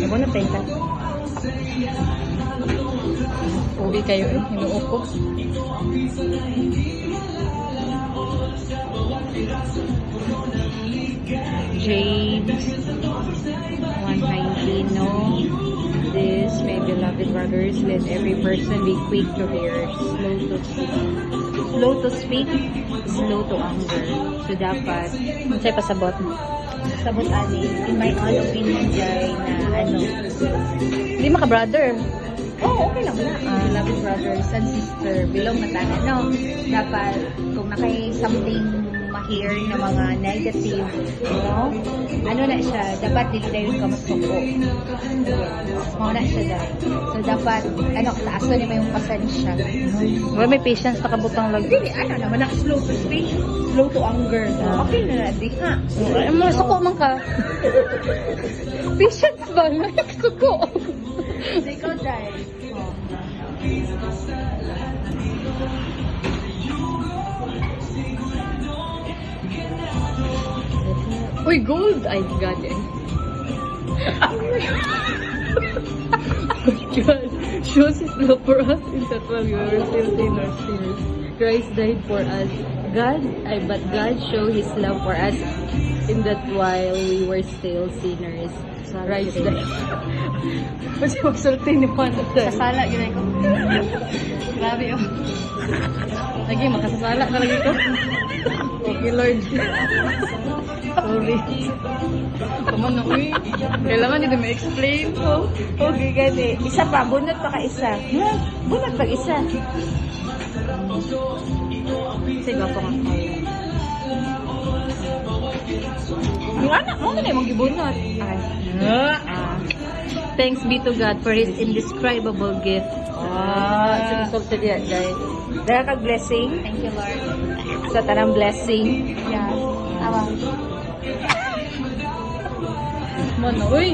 Ako na tenta. Uwi kayo eh. Hinuupo. James 190. No. This, my beloved brothers, let every person be quick to hear, slow to speak, slow to anger. So dapat, sa'yo pasabot. Sabot ani, in my own opinion, Jai, na ano, hindi maka-brother. Oh, okay lang na. Beloved brothers and sister, belong na tayo, no? Dapat, kung something ma-hear na mga negative, no? Ano na siya, dapat dili dahil ka masuko. Mga na siya dahil. So, dapat, ano, taas na naman yung pasensya. Well, may patience na kabutang lang. Hindi, ano naman, slow to speak, slow to anger. Okay na natin, ha? Masuko man ka. Patience ba? Masuko. Ikaw dahil. Uy, gold! I got it. Oh my God. Shows His love for us in that while we were still sinners. Christ died for us. But God showed His love for us in that while we were still sinners. Christ died. Kasi magsulti ni Pano. Sasala, yun ako. Grabe yun. Lagi, makasasala ka lagi ko. Okay, Lord. Sorry. Kaman na, uy. Kailangan nito ma-explain ko. Okay, gani. Isa pa, bunot pa ka isa. Bunot pa isa. Sige, ako nga. Yung anak mo, na yung gibunot. Thanks be to God for His indescribable gift. Sinusulti diya, guys. Dahil kag blessing. Thank you, Lord. Sa tanang blessing. Yeah. Tama. Mano, uy.